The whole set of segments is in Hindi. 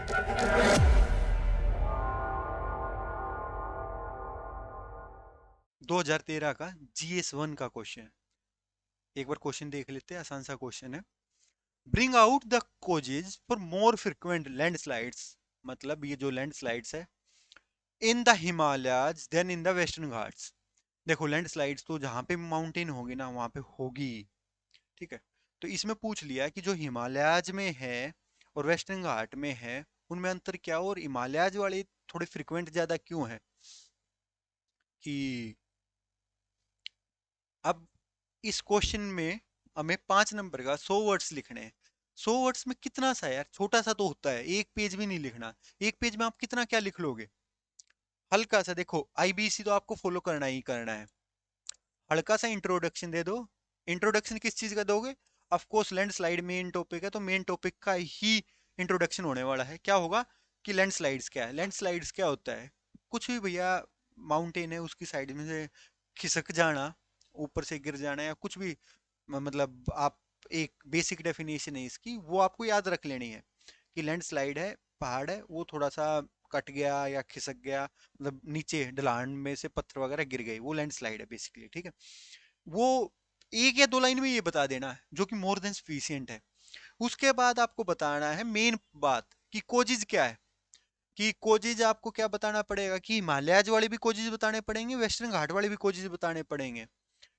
(2013) का GS1 का क्वेश्चन। एक बार क्वेश्चन देख लेते हैं, आसान सा क्वेश्चन है। Bring out the causes for more frequent landslides, मतलब ये जो लैंडस्लाइड्स है in the Himalayas then in the western Ghats. देखो लैंडस्लाइड्स तो जहां पे माउंटेन होगी ना वहां पे होगी, ठीक है। तो इसमें पूछ लिया कि जो हिमालयाज में है और वेस्टर्न घाट में है उनमें अंतर क्या हो, और हिमालयाज वाले थोड़े फ्रिक्वेंट ज्यादा क्यों है। कि अब इस क्वेश्चन में हमें 5 नंबर का 100 वर्ड्स लिखने हैं। 100 वर्ड्स में कितना सा यार, छोटा सा तो होता है, एक पेज भी नहीं लिखना। एक पेज में आप कितना क्या लिख लोगे। हल्का सा देखो, आईबीसी तो आपको फॉलो करना ही करना है। हल्का सा इंट्रोडक्शन दे दो। इंट्रोडक्शन किस चीज का दोगे। Of course landslide main topic है तो मेन टॉपिक का ही इंट्रोडक्शन होने वाला है। क्या होगा कि लैंडस्लाइड्स क्या है, लैंडस्लाइड्स क्या होता है। कुछ भी भैया, माउंटेन है उसकी साइड में से खिसक जाना, ऊपर से गिर जाना, या कुछ भी, मतलब आप, एक बेसिक डेफिनेशन है इसकी, वो आपको याद रख लेनी है कि लैंडस्लाइड है, पहाड़ है वो थोड़ा सा कट गया या खिसक गया, मतलब नीचे ढलान में से पत्थर वगैरह गिर गए, वो लैंडस्लाइड है बेसिकली, ठीक है। वो एक या दो लाइन में ये बता देना है जो कि मोर देन सफिशियंट है। उसके बाद आपको बताना है मेन बात कि कोजिज क्या है। कि कोजिज आपको क्या बताना पड़ेगा कि हिमालयाज वाले भी कोजिज बताने पड़ेंगे, वेस्टर्न घाट वाले भी कोजिज बताने पड़ेंगे।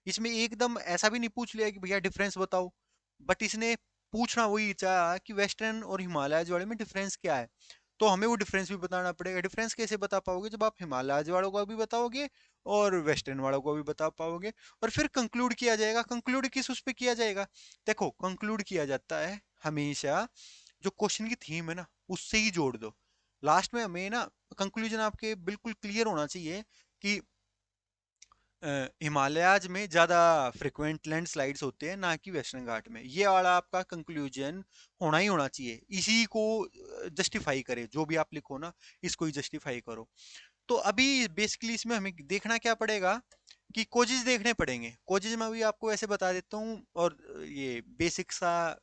इसमें एकदम ऐसा भी नहीं पूछ लिया कि भैया डिफरेंस बताओ, बट इसने पूछना वही चाहा कि वेस्टर्न और हिमालयज वाले में डिफरेंस क्या है। तो हमें वो डिफरेंस भी बताना पड़ेगा। डिफरेंस कैसे बता पाओगे, जब आप हिमालयज वालों का भी बताओगे और वेस्टर्न वालों को भी बता पाओगे। और फिर कंक्लूड किया जाएगा। कंक्लूड किस उस पे किया जाएगा। देखो कंक्लूड किया जाता है हमेशा जो क्वेश्चन की थीम है ना उससे ही जोड़ दो। लास्ट में हमें ना कंक्लूजन आपके बिल्कुल क्लियर होना चाहिए कि हिमालयाज में ज्यादा फ्रिक्वेंट लैंडस्लाइड्स होते हैं ना कि वेस्टर्न घाट में। ये वाला आपका कंक्लूजन होना ही होना चाहिए। इसी को जस्टिफाई करे, जो भी आप लिखो ना इसको ही जस्टिफाई करो। तो अभी बेसिकली इसमें हमें देखना क्या पड़ेगा कि कोजेज देखने पड़ेंगे। कोजेज में भी आपको ऐसे बता देता हूँ, और ये बेसिक सा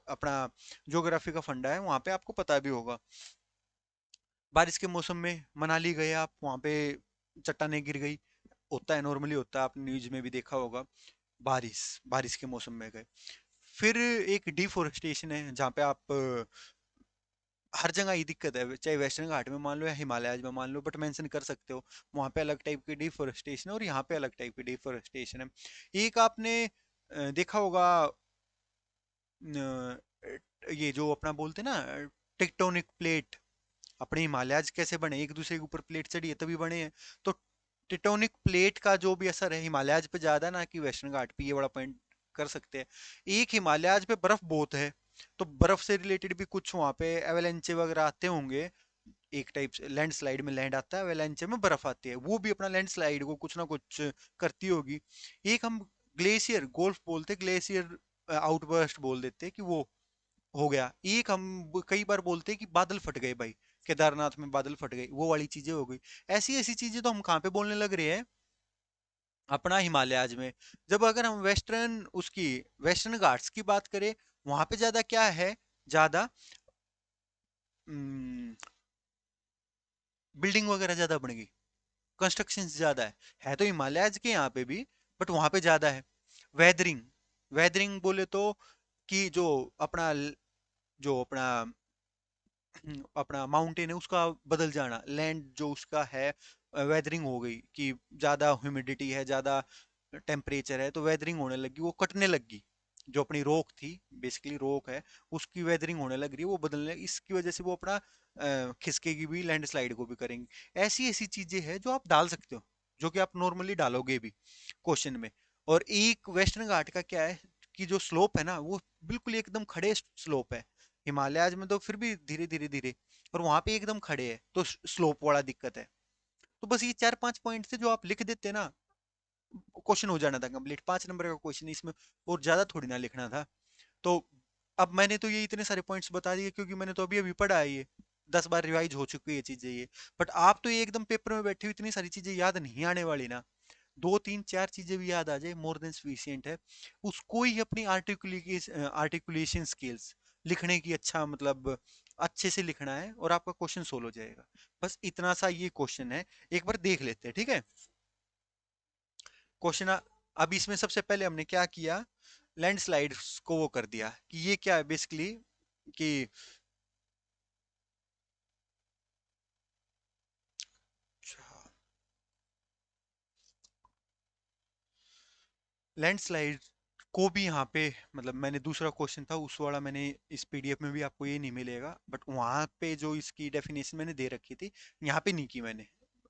अपना ज्योग्राफी का फंडा है, वहां पे आपको पता भी होगा। बारिश के मौसम में मनाली गए आप, वहां पे चट्टाने गिर गई, होता है, नॉर्मली होता है, आपने न्यूज में भी देखा होगा। बारिश बारिश के मौसम में गए। फिर एक डिफोरेस्टेशन है जहाँ पे आप हर जगह ये दिक्कत है, चाहे वेस्टर्न घाट में मान लो या हिमालय में मान लो, बट मेंशन कर सकते हो वहाँ पे अलग टाइप की डिफोरेस्टेशन है और यहाँ पे अलग टाइप की डिफोरेस्टेशन है। एक आपने देखा होगा, ये जो अपना बोलते हैं ना टेक्टोनिक प्लेट, अपने हिमालयाज कैसे बने, एक दूसरे के ऊपर प्लेट चढ़ी है तभी बने हैं। तो टेक्टोनिक प्लेट का जो भी असर है हिमालयाज पे ज्यादा ना कि वेस्टर्न घाट पे, ये बड़ा पॉइंट कर सकते हैं। एक हिमालयाज पे बर्फ बहुत है, तो बर्फ से रिलेटेड भी कुछ वहां पे एवेलेंचे वगैरह आते होंगे। एक टाइप से लैंडस्लाइड में लैंड आता है, एवेलेंचे में बर्फ आती है, वो भी अपना लैंडस्लाइड को कुछ ना कुछ करती होगी। एक हम ग्लेशियर गोल्फ बोलते, ग्लेशियर आउटबर्स्ट बोल देते कि वो हो गया। एक हम कई बार बोलते हैं कि बादल फट गए भाई, केदारनाथ में बादल फट गए, वो वाली चीजें हो गई। ऐसी ऐसी चीजें तो हम कहाँ पे बोलने लग रहे हैं, अपना हिमालयाज में। जब अगर हम वेस्टर्न उसकी वेस्टर्न घाट्स की बात करें, वहां पे ज्यादा क्या है, ज्यादा बिल्डिंग वगैरह ज्यादा बन गई, कंस्ट्रक्शन ज्यादा है तो हिमालयाज के यहाँ पे भी, बट वहां पे ज्यादा है। वेदरिंग, वेदरिंग बोले तो कि जो अपना अपना माउंटेन है उसका बदल जाना, लैंड जो उसका है, वेदरिंग हो गई कि ज्यादा ह्यूमिडिटी है, ज्यादा टेम्परेचर है तो वेदरिंग होने लगी, वो कटने लगी। जो अपनी रोक थी, बेसिकली रोक है, उसकी वेदरिंग होने लग रही है, वो बदलने, इसकी वजह से वो अपना खिसकेगी भी, लैंडस्लाइड को भी करेंगी। ऐसी ऐसी चीजें हैं जो आप डाल सकते हो, जो कि आप नॉर्मली डालोगे भी क्वेश्चन में। और एक वेस्टर्न घाट का क्या है कि जो स्लोप है ना वो बिल्कुल एकदम खड़े स्लोप है। हिमालयाज में तो फिर भी धीरे धीरे धीरे, और वहां पे एकदम खड़े है तो स्लोप वाला दिक्कत है। तो बस ये 4-5 पॉइंट थे जो आप लिख देते ना, क्वेश्चन हो जाना था कंप्लीट। 5 नंबर का क्वेश्चन इसमें, और ज्यादा थोड़ी ना लिखना था। तो अब मैंने तो ये इतने सारे पॉइंट्स बता दिए क्योंकि मैंने तो अभी अभी पढ़ा है ये, 10 बार रिवाइज हो चुकी है चीजें ये। बट आप तो ये एकदम पेपर में बैठे हुए इतनी सारी चीजें याद नहीं आने वाली ना। 2-3-4 चीजें भी याद आ जाए मोर देन सफिशियंट है। उसको ही अपनी आर्टिकुलेशन स्किल्स, लिखने की अच्छा मतलब अच्छे से लिखना है और आपका क्वेश्चन सोल्व हो जाएगा। बस इतना सा ये क्वेश्चन है, एक बार देख लेते हैं, ठीक है। क्वेश्चन अब इसमें सबसे पहले हमने क्या किया, लैंडस्लाइड्स को वो कर दिया कि ये क्या है बेसिकली, कि लैंडस्लाइड को भी यहाँ पे, मतलब मैंने दूसरा क्वेश्चन था उस वाला मैंने इस पीडीएफ में भी आपको ये नहीं मिलेगा, बट वहाँ पे जो इसकी डेफिनेशन मैंने दे रखी थी, यहाँ पे नहीं की मैंने,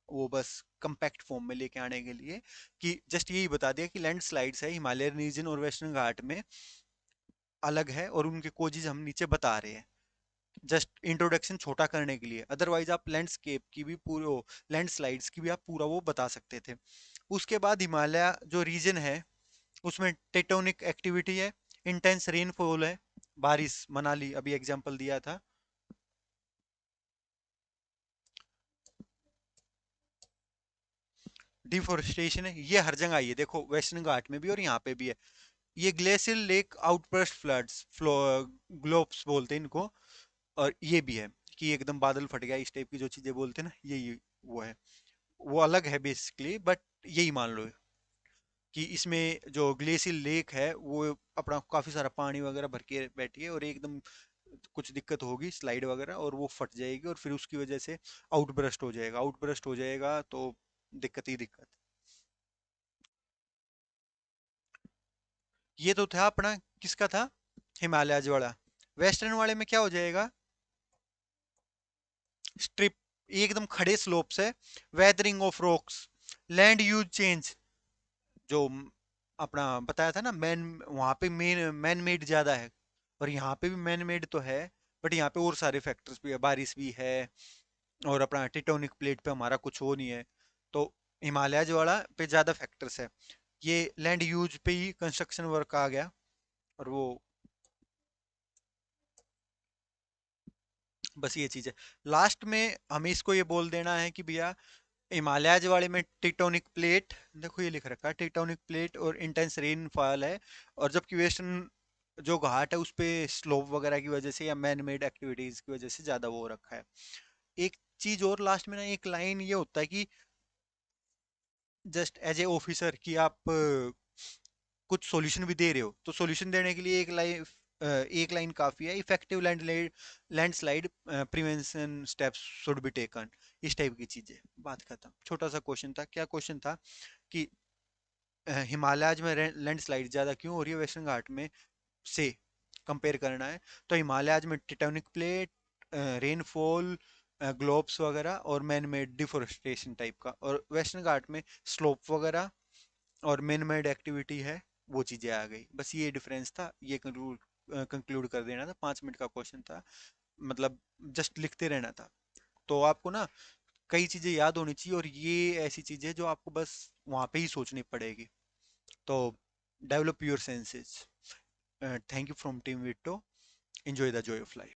वो बस कंपैक्ट फॉर्म में लेके आने के लिए, कि जस्ट यही बता दिया कि लैंडस्लाइड्स है हिमालयन रीजन और वेस्टर्न घाट में अलग है और उनके कोजिज हम नीचे बता रहे हैं, जस्ट इंट्रोडक्शन छोटा करने के लिए। अदरवाइज आप लैंडस्केप की भी पूरी, लैंडस्लाइड्स की भी आप पूरा वो बता सकते थे। उसके बाद हिमालय जो रीजन है उसमें टेक्टोनिक एक्टिविटी है, इंटेंस रेनफॉल है, बारिश, मनाली अभी एग्जांपल दिया था। डिफोरेस्टेशन है, ये हर जगह आई है, देखो वेस्टर्न घाट में भी और यहाँ पे भी है। ये glacial lake outburst floods, flow, GLOFs बोलते हैं इनको। और ये भी है कि एकदम बादल फट गया, इस टाइप की जो चीजें बोलते हैं ना, यही वो है। वो अलग है बेसिकली, बट यही मान लो कि इसमें जो ग्लेशियल लेक है वो अपना काफी सारा पानी वगैरह भर के बैठी है और एकदम कुछ दिक्कत होगी स्लाइड वगैरह और वो फट जाएगी और फिर उसकी वजह से आउटब्रस्ट हो जाएगा, आउटब्रस्ट हो जाएगा तो दिक्कत ही दिक्कत। ये तो था अपना, किसका था, हिमालयज वाला। वेस्टर्न वाले में क्या हो जाएगा, स्ट्रिप, एकदम खड़े स्लोप्स है, weathering of rocks, land use change, जो अपना बताया था ना, मैन, वहां पे मैन मेड ज्यादा है और यहाँ पे भी मैन मेड तो है, बट यहाँ पे और सारे फैक्टर्स भी है, बारिश भी है और अपना टेक्टोनिक प्लेट पे हमारा कुछ हो नहीं है, तो हिमालय वाला पे ज्यादा फैक्टर्स है। ये लैंड यूज पे ही कंस्ट्रक्शन वर्क आ गया और वो, बस ये चीज है। लास्ट में हमें इसको ये बोल देना है कि भैया हिमालयज वाले में टेक्टोनिक प्लेट, देखो ये लिख रखा है टेक्टोनिक प्लेट और इंटेंस रेनफॉल है, और जबकि वेस्टर्न जो घाट है उस पे स्लोप वगैरह की वजह से या मैन मेड एक्टिविटीज की वजह से ज्यादा वो हो रखा है। एक चीज और लास्ट में ना, एक लाइन ये होता है कि जस्ट एज ए ऑफिसर कि आप कुछ सॉल्यूशन भी दे रहे हो, तो सॉल्यूशन देने के लिए एक लाइन काफी है, effective landslide prevention steps should be taken, इस टाइप की चीजें, बात खत्म। छोटा सा क्वेश्चन था, क्या क्वेश्चन था कि हिमालयज में लैंडस्लाइड ज्यादा क्यों हो रही है वेस्टर्न घाट में से, कंपेयर करना है। तो हिमालयज में टेक्टोनिक प्लेट, रेनफॉल, ग्लोब्स वगैरह और मैन मेड डिफोरेस्टेशन टाइप का, और वेस्टर्न घाट में स्लोप वगैरह और मैन मेड एक्टिविटी है, वो चीजें आ गई। बस ये डिफरेंस था, ये कंक्लूड कर देना था, 5 मिनट का क्वेश्चन था, मतलब जस्ट लिखते रहना था। तो आपको ना कई चीजें याद होनी चाहिए और ये ऐसी चीजें जो आपको बस वहां पे ही सोचनी पड़ेगी। तो develop your senses. Thank you from team विट्टो, enjoy the joy of life.